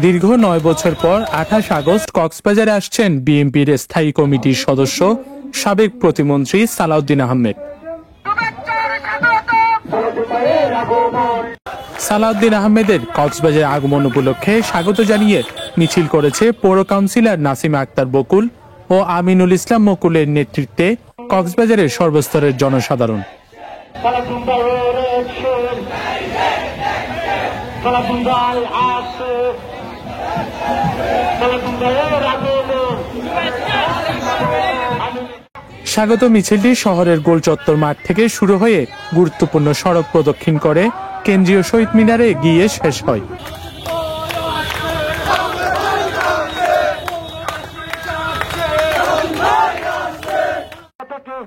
দীর্ঘ ৯ বছর পর ২৮ আগস্ট কক্সবাজারে আসছেন বিএনপির স্থায়ী কমিটির সদস্য সাবেক প্রতিমন্ত্রী সালাউদ্দিন আহমেদ। সালাউদ্দিন আহমেদের কক্সবাজারে আগমন উপলক্ষে স্বাগত জানিয়ে মিছিল করেছে পৌর কাউন্সিলর নাসিমা আক্তার বকুল ও আমিনুল ইসলাম মুকুলের নেতৃত্বে কক্সবাজারের সর্বস্তরের জনসাধারণ। স্বাগত মিছিলটি শহরের গোল চত্বর মাঠ থেকে শুরু হয়ে গুরুত্বপূর্ণ সড়ক প্রদক্ষিণ করে কেন্দ্রীয় শহীদ মিনারে গিয়ে শেষ হয়।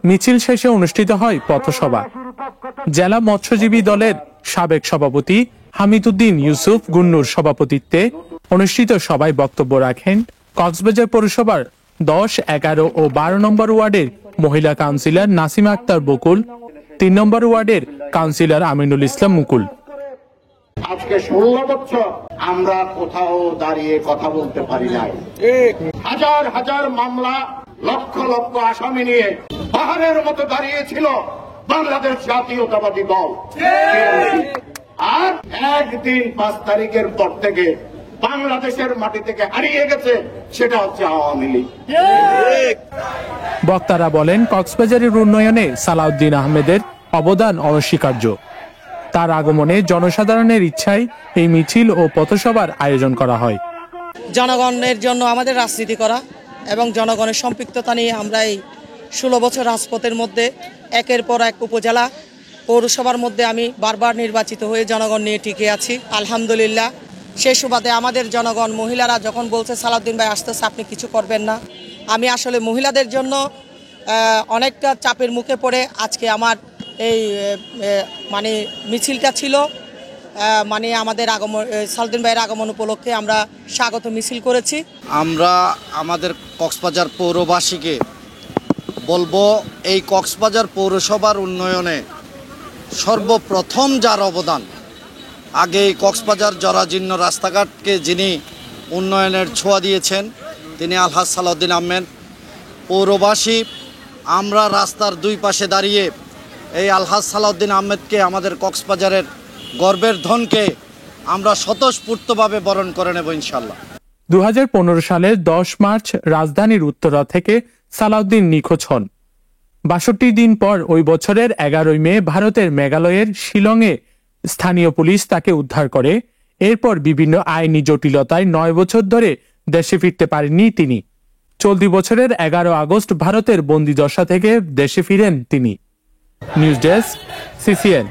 মিছিল শেষে অনুষ্ঠিত হয় পথসভা। জেলা মৎস্যজীবী দলের সাবেক সভাপতি হামিদুদ্দিন ইউসুফ গুন্নুর সভাপতিত্বে অনুষ্ঠিত সভায় বক্তব্য রাখেন কক্সবাজার পৌরসভার ১০, ১১ ও ১২ নম্বর ওয়ার্ডের মহিলা কাউন্সিলর নাসিমা আক্তার বকুল, ৩ নম্বর ওয়ার্ডের কাউন্সিলর আমিনুল ইসলাম মুকুল। আজকে ১৬ বছর আমরা কোথাও দাঁড়িয়ে কথা বলতে পারি নাই। হাজার হাজার মামলা, লক্ষ লক্ষ আসামি নিয়ে পাহাড়ের মতো দাঁড়িয়েছিল বাংলাদেশ জাতীয়তাবাদী দল। আর একদিন ৫ তারিখের পর থেকে বাংলাদেশের মাটি থেকে হারিয়ে গেছে, সেটা হচ্ছে আওয়ামী লীগ। বক্তারা বলেন, কক্সবাজারের উন্নয়নে সালাউদ্দিন আহমেদের অবদান অনস্বীকার্য। তার আগমনে জনসাধারণের ইচ্ছায় এই মিছিল ও পথসভার আয়োজন করা হয়। জনগণের জন্য আমাদের রাজনীতি করা এবং জনগণের সম্পৃক্ততা নিয়ে আমরা এই ১৬ বছর রাজপথের মধ্যে একের পর এক উপজেলা পৌরসভার মধ্যে আমি বারবার নির্বাচিত হয়ে জনগণ নিয়ে টিকে আছি আলহামদুলিল্লাহ। সেই সুবাদে আমাদের জনগণ, মহিলারা যখন বলছে সালাউদ্দিন ভাই আসতেছে, আপনি কিছু করবেন না, আমি আসলে মহিলাদের জন্য অনেকটা চাপের মুখে পড়ে আজকে আমার এই মানে মিছিলটা ছিল। মানে আমাদের আগমন, সালাউদ্দিন ভাইয়ের আগমন উপলক্ষে আমরা স্বাগত মিছিল করেছি। আমরা আমাদের কক্সবাজার পৌরবাসীকে বলবো, এই কক্সবাজার পৌরসভার উন্নয়নে সর্বপ্রথম যার অবদান, আগে এই কক্সবাজার জরাজীর্ণ রাস্তাঘাটকে যিনি উন্নয়নের ছোঁয়া দিয়েছেন তিনি আলহাজ সালাউদ্দিন আহমেদ। পৌরবাসী আমরা রাস্তার দুই পাশে দাঁড়িয়ে এই আলহাজ সালাউদ্দিন আহমেদকে, আমাদের কক্সবাজারের গর্বের ধনকে আমরা স্বতঃস্ফূর্তভাবে বরণ করে নেব ইনশাল্লাহ। ২০১৫ সালের ১০ মার্চ রাজধানীর উত্তরা থেকে সালাউদ্দিন নিখোঁজ হন। ৬২ দিন পর ওই বছরের ১১ মে ভারতের মেঘালয়ের শিলংয়ে স্থানীয় পুলিশ তাকে উদ্ধার করে। এরপর বিভিন্ন আইনি জটিলতায় ৯ বছর ধরে দেশে ফিরতে পারেননি তিনি। চলতি বছরের ১১ আগস্ট ভারতের বন্দিদশা থেকে দেশে ফিরেন তিনি। News desk, CCN.